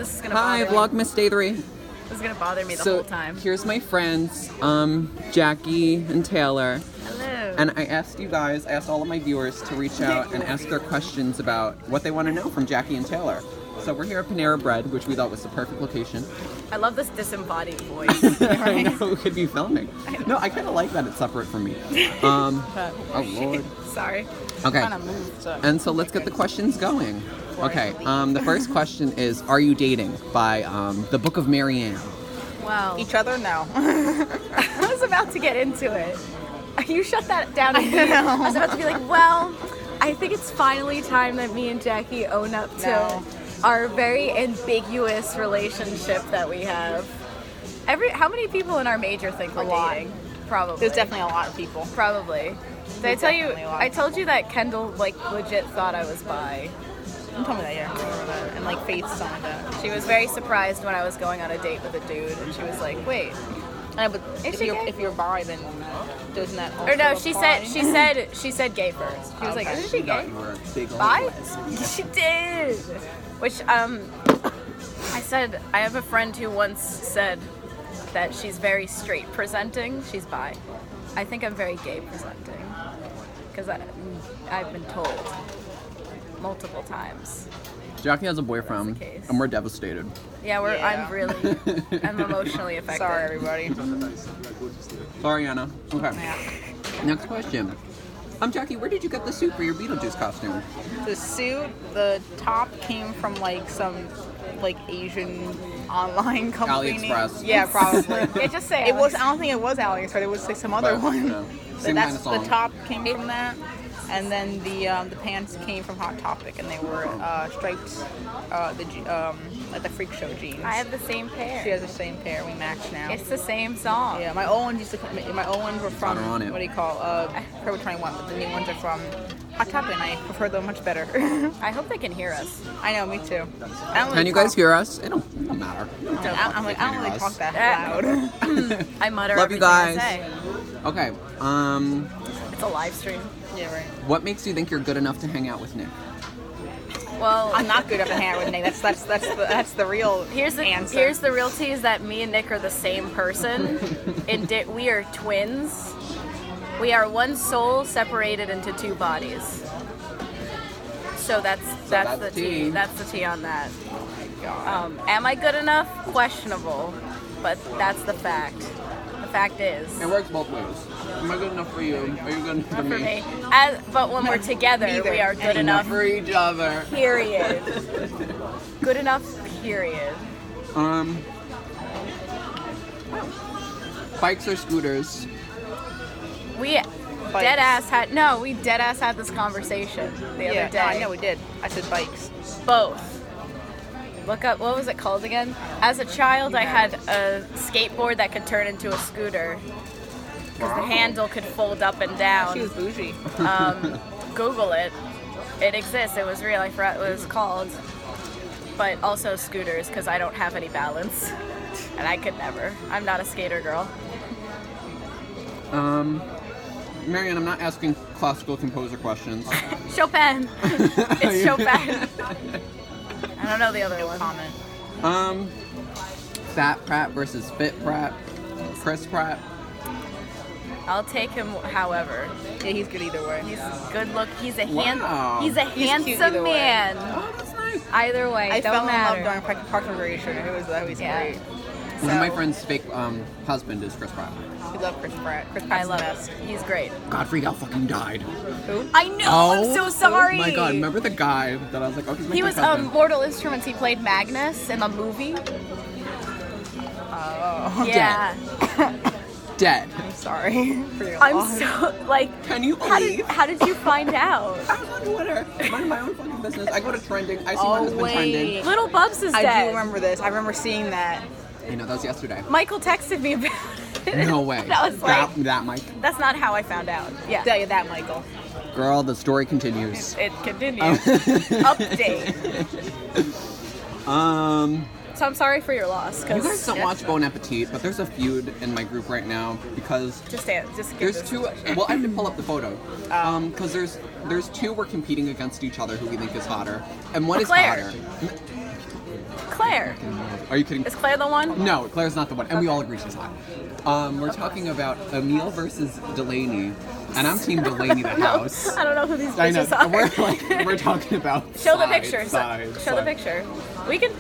This is gonna bother me. Vlogmas Day 3. This is gonna bother me the whole time. Here's my friends, Jackie and Taylor. Hello. And I asked all of my viewers to reach out and ask their questions about what they want to know from Jackie and Taylor. So we're here at Panera Bread, which we thought was the perfect location. I love this disembodied voice. I know, we could be filming. No, I kind of like that it's separate from me. Oh, Lord. Sorry. Okay, and so let's get the questions going. Okay, the first question is, are you dating? By the Book of Marianne. Wow. Each other? No. I was about to get into it. You shut that down. I was about to be like, well, I think it's finally time that me and Jackie own up to our very ambiguous relationship that we have. How many people in our major think we're dating? Probably. There's definitely a lot of people. Probably. Did I tell you? I told you that Kendall legit thought I was bi. You told me that, yeah. And Faith told me that. She was very surprised when I was going on a date with a dude, and she was like, "Wait." But if you're bi, then doesn't that also Or no, apply? she said gay first. She was like, "Isn't she gay?" Bi? She did. Which I said, I have a friend who once said that she's very straight presenting. She's bi. I think I'm very gay presenting because I've been told multiple times. Jackie has a boyfriend, and we're devastated. Yeah, I'm emotionally affected. Sorry, everybody. Sorry, Anna. Okay. Yeah. Next question. Jackie, where did you get the suit for your Beetlejuice costume? The suit, the top came from some Asian online company. AliExpress. Yeah, probably. Yeah, just say it was. I don't think it was AliExpress. It was some other one. No. Same kind of song. The top came from that, and then the pants came from Hot Topic, and they were striped, like the Freak Show jeans. I have the same pair. She has the same pair. We match now. It's the same song. Yeah, my old ones were from what do you call Forever 21, but the new ones are from Hot Topic, and I prefer them much better. I hope they can hear us. I know, me too. Can you guys hear us? It don't matter. I don't really talk that loud. I mutter. Love you guys. Okay. It's a live stream. Yeah, right. What makes you think you're good enough to hang out with Nick? Well, I'm not good enough to hang out with Nick. That's the real answer. Here's the real tea: is that me and Nick are the same person. We are twins. We are one soul separated into two bodies. So that's the tea. That's the tea on that. Oh my God. Am I good enough? Questionable, but that's the fact. The fact is. It works both ways. Am I good enough for you? Are you good enough for me? But when we're together, we are good enough for each other. Period. Good enough. Period. Bikes or scooters? We dead ass had this conversation the other day. Yeah, I know we did. I said bikes. Both. Look up, what was it called again? As a child, I had a skateboard that could turn into a scooter because the handle could fold up and down. She was bougie. Google it. It exists. It was real. I forgot what it was called. But also scooters because I don't have any balance. And I could never. I'm not a skater girl. Marianne, I'm not asking classical composer questions. Chopin. It's Chopin. I don't know the other one. Comment. Fat Pratt versus Fit Pratt. Chris Pratt. I'll take him however. Yeah, he's good either way. He's good look. He's a Wow. He's a He's cute handsome either way. man. Oh, that's nice. Either way, I don't fell matter. in love during Parks and Recreation. It was always great. One of my friend's fake husband is Chris Pratt. We love Chris Pratt. Chris I Pratt's love the best. it. He's great. Godfrey Gal fucking died. Who? I know. I'm so sorry. Oh my God! Remember the guy that I was like, okay, He was Mortal Instruments. He played Magnus in the movie. Oh. Yeah. Dead. I'm sorry for your I'm loss. so like. Can you believe? How did you find out? I was on Twitter. Minding my own fucking business. I go to trending. I see my husband trending. Little Bubs is I dead. do remember this. I remember seeing that. You know, that was yesterday. Michael texted me about it. No way. I was like, that Mike. that's not how I found out. Yeah. Tell you that, Michael. Girl, the story continues. It continues. Update. So I'm sorry for your loss. You guys don't watch Bon Appetit, but there's a feud in my group right now because Just give there's this two. question. Well, I have to pull up the photo because there's two we're competing against each other who we think is hotter, and one is Claire. hotter. Claire. Claire. Are you kidding? Is Claire the one? No, Claire's not the one, and we all agree she's hot. We're talking about Emile versus Delaney, and I'm Team Delaney the house. I don't know who these I know. bitches are. We're talking about. Show the side, picture. side, Show side. the picture. We can.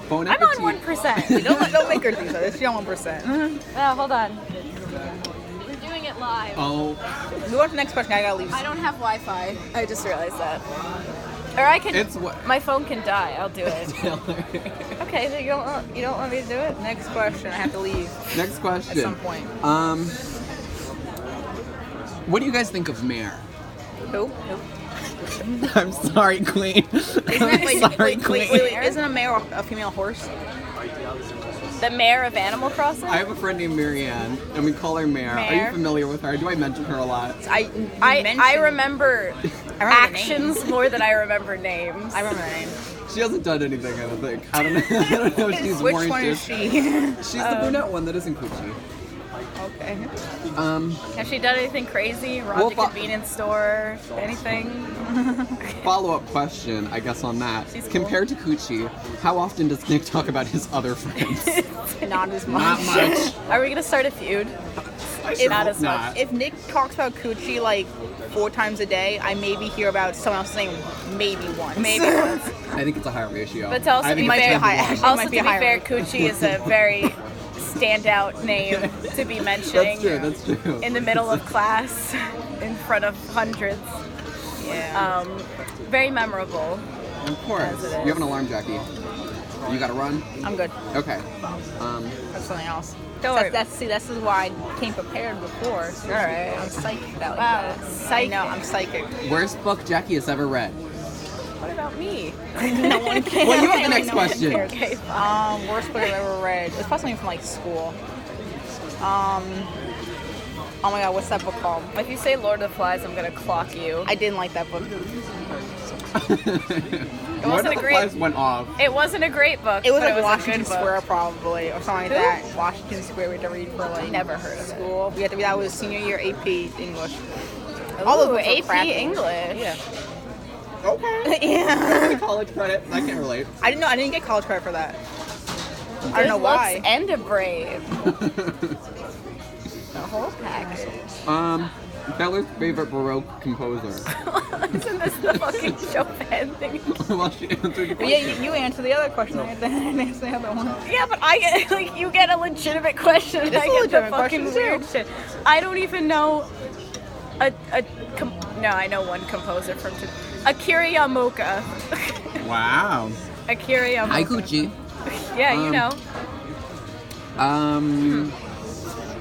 Bon I'm appetit. on 1%. Don't make her do so. She's on 1%. Oh, hold on. We're doing it live. Oh, Move on to the next question. I gotta leave. I don't have Wi-Fi. I just realized that. Or I can. It's what- My phone can die. I'll do it. Taylor. Okay, so you don't want me to do it? Next question. I have to leave Next question. at some point. What do you guys think of Mare? Who? I'm sorry, Queen. I'm sorry, Queen. Wait, isn't a male a female horse? The mayor of Animal Crossing? I have a friend named Marianne, and we call her Mare. Are Mare? you familiar with her? Do I mention her a lot? I I remember the actions more than I remember names. I remember the name. She hasn't done anything, I don't think. I don't know. I don't know if she's Which warranted. one is she? She's the brunette one that isn't Coochie. Okay. Has she done anything crazy? Robbed Well, a convenience store? Anything? Follow-up question, I guess, on that. She's cool. Compared to Coochie, how often does Nick talk about his other friends? Not as much. Not much. Are we gonna start a feud? I sure Not hope as much. not. If Nick talks about Coochie like 4 times a day, I maybe hear about someone else's name maybe once. Maybe once. I think it's a higher ratio. But to also I be think it's fair, 10 to 1. actually, also might to be be higher. fair, Coochie is a very standout name to be mentioning That's true. in the middle of class in front of hundreds. Yeah. Of Very memorable. course. As it is. You have an alarm, Jackie. You gotta run? I'm good. Okay. That's something else. Don't worry. This is why I came prepared before. So Alright. I'm psychic about Wow, that. psychic. I know, I'm psychic. Worst book Jackie has ever read? What about me? No one cares. Well, you have the next No one question. cares. Okay, fine. Worst book I've ever read. It's probably something from like school. Oh my god, what's that book called? If you say Lord of the Flies, I'm gonna clock you. I didn't like that book. One wasn't of a the great- flies went off. It wasn't a great book. It was but like it was Washington a good Square book. probably, or something like Who? that. Washington Square we had to read for like Never heard of it. school. We had to, that was senior year AP English. All those Ooh, books were AP crappy. English. Yeah. Okay. Yeah. College credit. I can't relate. I didn't get college credit for that. I don't know Good why. looks and a brave. The whole package. Taylor's favorite Baroque composer. Isn't this the fucking Chopin thing? Well, she answered your But yeah, question. you answered the other question. I didn't answer the other one. Yeah, but I get like you get a legitimate question and It's I a get the legitimate fucking question, weird too. shit. I don't even know no, I know one composer from Akira Yamaoka. Wow. Akira Yamaoka. Hi, Gucci. Yeah, you know.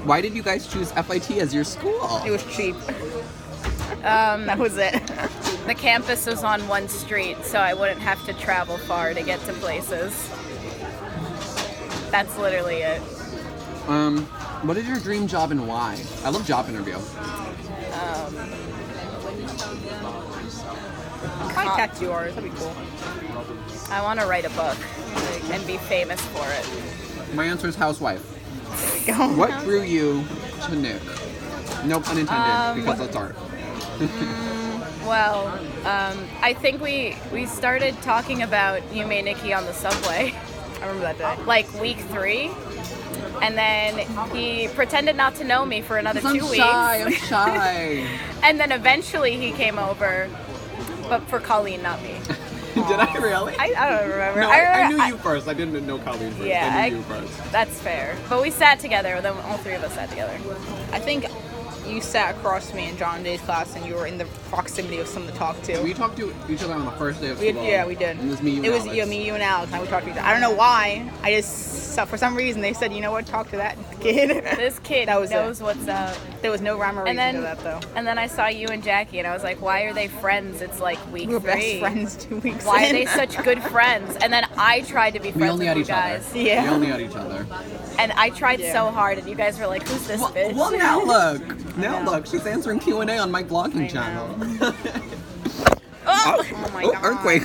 Why did you guys choose FIT as your school? It was cheap. That was it. The campus was on one street, so I wouldn't have to travel far to get to places. That's literally it. What is your dream job and why? I love job interview. Probably tattoo artist. That'd be cool. I want to write a book and be famous for it. My answer is housewife. There we go. What drew you to Nick? No pun intended, because that's art. Well, I think we started talking about Yume Nikki on the subway, I remember that day. like week 3, and then he pretended not to know me for another 2 weeks, I'm shy. and then eventually he came over, but for Colleen, not me. Did I really? I don't remember. No, I remember- knew you first. I didn't know Colleen first. Yeah, I knew you first. That's fair. But we sat together. Then all 3 of us sat together. I think you sat across from me in John Day's class, and you were in the proximity of someone to talk to. We talked to each other on the first day of We school. did, yeah, we did. And it was me, you, It and was Alex. yeah, me, you, and Alex, and we talked to each other. I don't know why. I just for some reason they said, you know what, talk to that kid. This kid That was knows it. what's up. There was no rhyme or reason to that though. And then I saw you and Jackie, and I was like, why are they friends? It's like week We were 3. best friends 2 weeks Why in. are they such good friends? And then I tried to be We friends only with had you each guys. other. Yeah. We only had each other. And I tried Yeah. so hard, and you guys were like, who's this bitch? Well, now look. Now look. She's answering Q&A on my vlogging channel. Oh my god. Earthquake.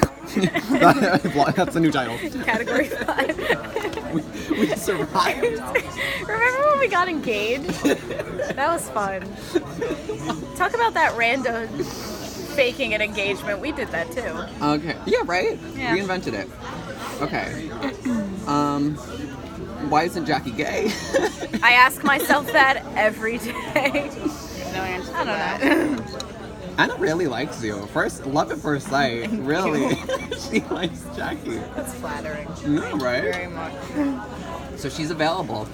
That's the new title. Category 5. We survived. Remember when we got engaged? That was fun. Talk about that random faking an engagement. We did that too. Okay. Yeah, right? Yeah. We invented it. Okay. Why isn't Jackie gay? I ask myself that every day. No answer. I don't know. Anna really likes you. Love at first sight. Really. She likes Jackie. That's flattering. No, right? Very much. So she's available.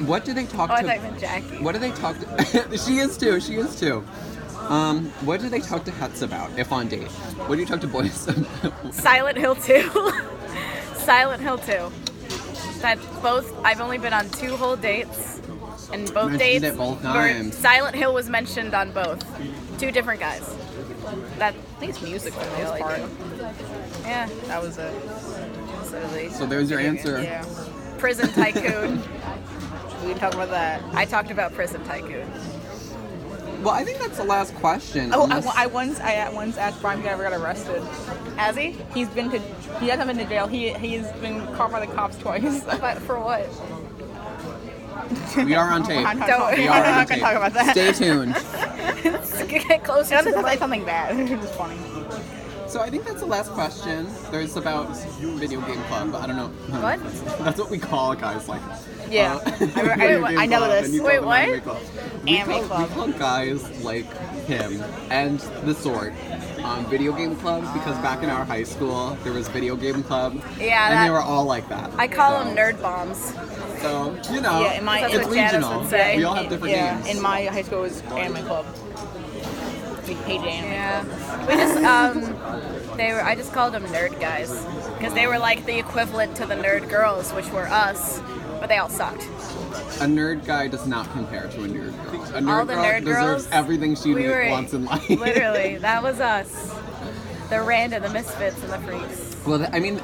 What do they talk Oh, to? I thought you meant Jackie. What do they talk to? She is too. What do they talk to Hets about, if on date? What do you talk to boys about? Silent Hill 2. Silent Hill 2. I've only been on 2 whole dates, and both Mentioned dates it both times. Silent Hill was mentioned on both. 2 different guys. I think it's music for the most part. Yeah. That was it. So there's your answer. Yeah. Prison Tycoon. We can talk about that. I talked about Prison Tycoon. Well, I think that's the last question. Oh, unless- I once asked Brian if he ever got arrested. Has he? He hasn't been to jail. He's been caught by the cops twice. But for what? We are on tape. I'm not We are on going to tape. talk about that. Stay tuned. Get closer to the That's mic. something bad. It's just funny. So I think that's the last question. There's about video game club. I don't know. What? That's what we call guys like. Yeah. Video game I know club, this. and you Wait, call them what? anime club. We Anime call club. guys like him and the sort video game club because back in our high school there was video game club. Yeah, and that- they were all like that. I call So- them nerd bombs. So you know, Yeah, in my- That's it's what Janice regional. would say. We all have different names. In my high school, it was anime club. We hated anime. Yeah. We just I just called them nerd guys because they were like the equivalent to the nerd girls, which were us, but they all sucked. A nerd guy does not compare to a nerd girl. A nerd All the girl nerd deserves girls, everything she we were wants in life. Literally, that was us. The random, the misfits, and the freaks. Well, I mean,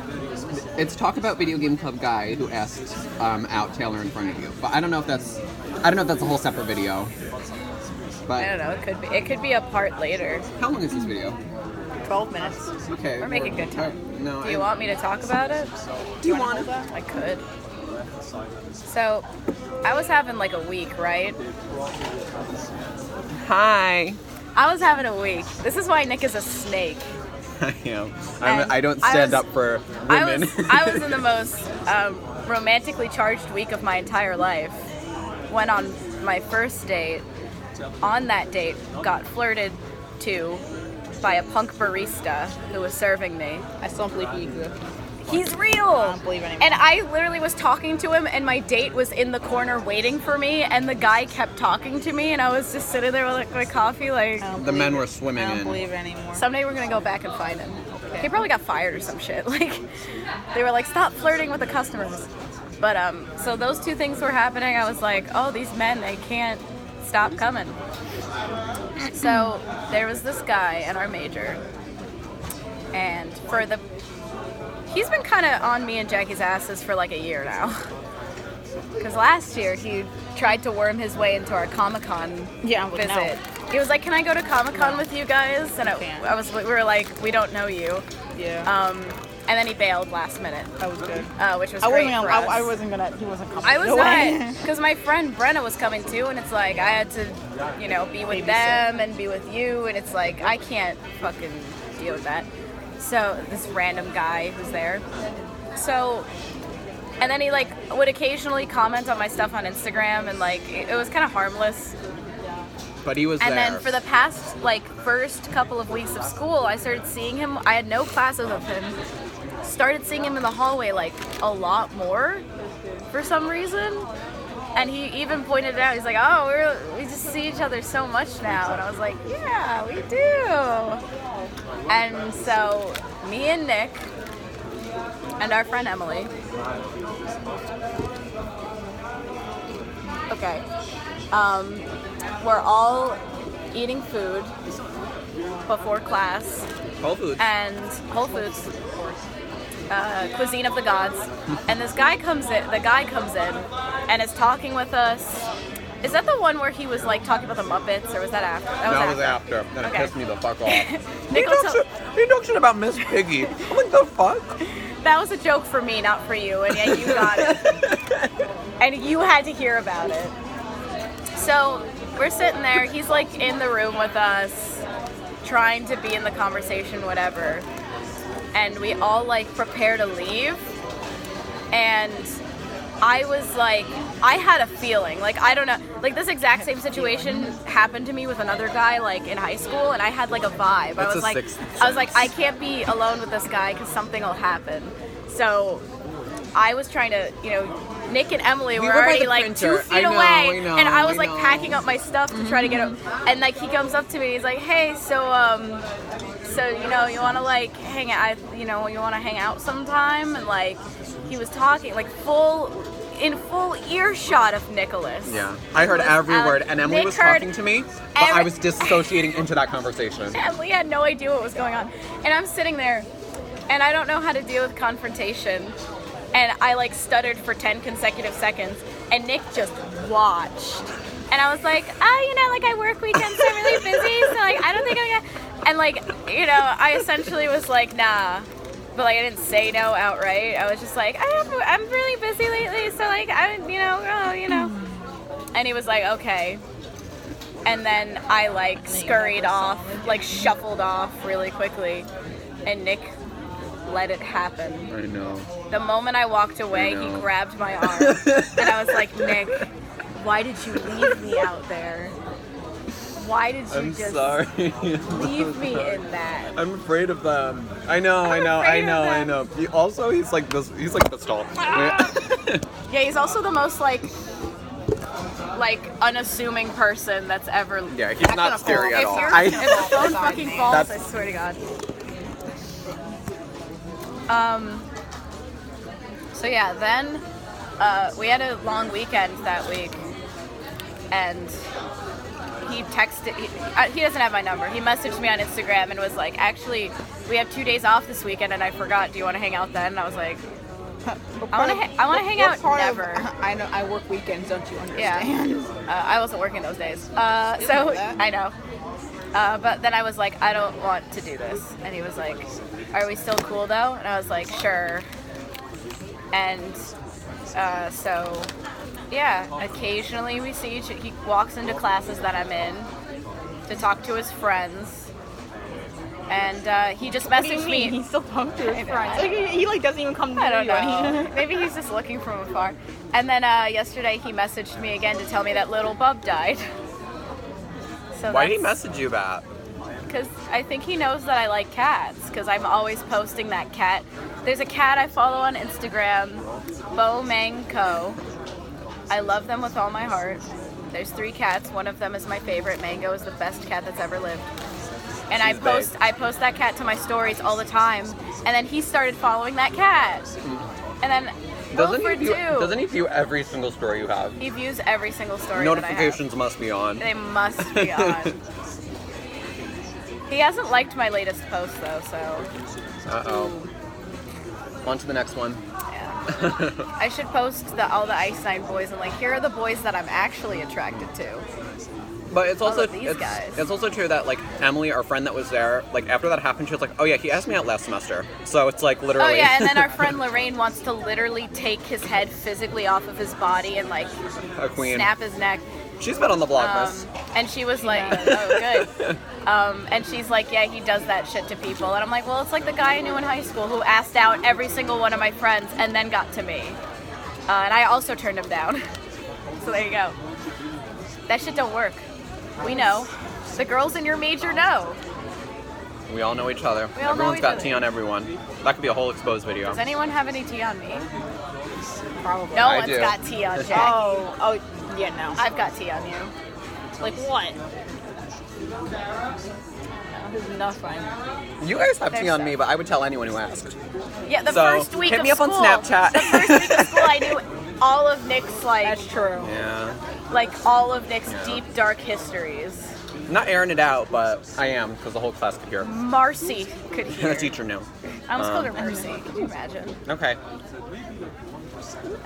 it's talk about video game club guy who asked out Taylor in front of you, but I don't know if that's a whole separate video. But I don't know. It could be a part later. how long is this video? 12 minutes. Okay, We're making good time. No, Do you want me to talk about it? Do you want to? I could. So, I was having like a week, right? Hi. I was having a week. This is why Nick is a snake. I am. And I don't I stand was- up for I women. was in the most romantically charged week of my entire life. Went on my first date. On that date, got flirted to by a punk barista who was serving me. I still don't believe he exists. He's real. I don't believe anymore. And I literally was talking to him, and my date was in the corner waiting for me, and the guy kept talking to me, and I was just sitting there with like, my coffee, like. I don't The believe men it. were swimming I don't in. believe it anymore. Someday we're gonna go back and find him. Okay. He probably got fired or some shit. Like, they were like, stop flirting with the customers. But so those 2 things were happening. I was like, oh, these men, they can't stop coming. So there was this guy in our major, and he's been kind of on me and Jackie's asses for like a year now. Because last year he tried to worm his way into our Comic-Con visit. No. He was like, "Can I go to Comic-Con with you guys?" And we were like, "We don't know you." Yeah. And then he bailed last minute, That was good. which was I great wasn't for gonna, us. I wasn't gonna, he wasn't coming. I was No way. not, because my friend Brenna was coming too, and it's like I had to, be with them and be with you, and it's like I can't fucking deal with that. So this random guy who's there. So, and then he like would occasionally comment on my stuff on Instagram, and like it was kind of harmless. But he was And there. then for the past like first couple of weeks of school, I started seeing him. I had no classes with him. Started seeing him in the hallway like a lot more for some reason. And he even pointed it out. He's like, "Oh, we just see each other so much now." And I was like, "Yeah, we do." And so me and Nick and our friend Emily. Okay. We're all eating food before class. Whole Foods. And Whole Foods, cuisine of the gods. And the guy comes in and is talking with us. Is that the one where he was like talking about the Muppets, or was that after? That was after. That Okay. pissed me the fuck off. Nick will tell- He talks shit about Miss Piggy. I'm like, the fuck? that was a joke for me, not for you, and yet you got it. And you had to hear about it. So we're sitting there. He's like in the room with us, trying to be in the conversation, whatever. And we all like prepare to leave. And I was like, I had a feeling, like, I don't know, like this exact same situation happened to me with another guy, like in high school, and I had like a vibe. I was like, I can't be alone with this guy because something will happen. So I was trying to, you know, Nick and Emily were already like 2 feet away, and I was like packing up my stuff to try to get him. And like he comes up to me, he's like, "Hey, so you know, you want to like hang out? You know, you want to hang out sometime?" And like he was talking like in full earshot of Nicholas. Yeah, I heard every word, and Emily was talking to me, but I was disassociating into that conversation. Emily had no idea what was going on, and I'm sitting there, and I don't know how to deal with confrontation. And I like stuttered for 10 consecutive seconds, and Nick just watched. And I was like, you know, like I work weekends, so I'm really busy, so like I don't think I'm gonna. And like, you know, I essentially was like, nah, but like I didn't say no outright. I was just like, I'm really busy lately, so like you know. And he was like, okay. And then I like scurried off, like shuffled off really quickly, and Nick let it happen. I know. The moment I walked away, he grabbed my arm, and I was like, Nick, why did you leave me out there? Why did you leave me in that? I'm afraid of them. I know. He's like this tall. Yeah, he's also the most like unassuming person that's ever. Yeah, he's not scary at all. If the phone fucking falls, I swear to God. So yeah, then we had a long weekend that week, and he texted, he doesn't have my number, he messaged me on Instagram and was like, actually, we have 2 days off this weekend and I forgot, do you want to hang out then? And I was like, I want to hang out never. I know, I work weekends, don't you understand? Yeah, I wasn't working those days, so I know. But then I was like, I don't want to do this. And he was like, are we still cool though? And I was like, sure. And so, yeah, occasionally we see each other. He walks into classes that I'm in to talk to his friends. And he just messaged me. He still talks to his friends. Like, he like doesn't even come to I don't know. Maybe he's just looking from afar. And then yesterday he messaged me again to tell me that little bub died. So why did he message you that? Because I think he knows that I like cats, because I'm always posting that cat. There's a cat I follow on Instagram, Bo Mango. I love them with all my heart. There's 3 cats. One of them is my favorite. Mango is the best cat that's ever lived. And I post that cat to my stories all the time. And then he started following that cat. And then doesn't he view every single story you have? He views every single story. Notifications must be on. They must be on. He hasn't liked my latest post though, so. Uh-oh. On to the next one. Yeah. I should post all the Einstein boys and like, here are the boys that I'm actually attracted to. But it's also these guys. It's also true that like Emily, our friend that was there, like after that happened, she was like, "Oh yeah, he asked me out last semester." So it's like literally. Oh yeah, and then our friend Lorraine wants to literally take his head physically off of his body and like a queen. Snap his neck. She's been on the Vlogmas. And she was like, "Oh good." And she's like, "Yeah, he does that shit to people." And I'm like, "Well, it's like the guy I knew in high school who asked out every single one of my friends and then got to me, and I also turned him down." So there you go. That shit don't work. We know. The girls in your major know. We all know each other. Everyone's got tea on everyone. That could be a whole exposed video. Does anyone have any tea on me? Probably. No one's got tea on Jackie. Oh, yeah, no. I've got tea on you. Like what? There's nothing. You guys have tea on me, but I would tell anyone who asked. Yeah, the first week of school. Hit me up on Snapchat. The first week of school, I knew all of Nick's like. That's true. Yeah. Like all of Nick's deep, dark histories. Not airing it out, but I am, because the whole class could hear. Marcy could hear. The teacher knew. I almost called her Mercy. Can you imagine? Okay.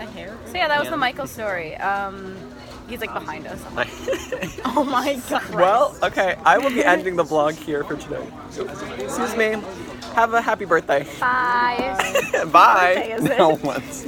A hair? So yeah, that was the Michael story. He's like behind us. Oh my god. Well, okay, I will be ending the vlog here for today. Excuse me. Have a happy birthday. Bye. Bye. Birthday, is it? No, once.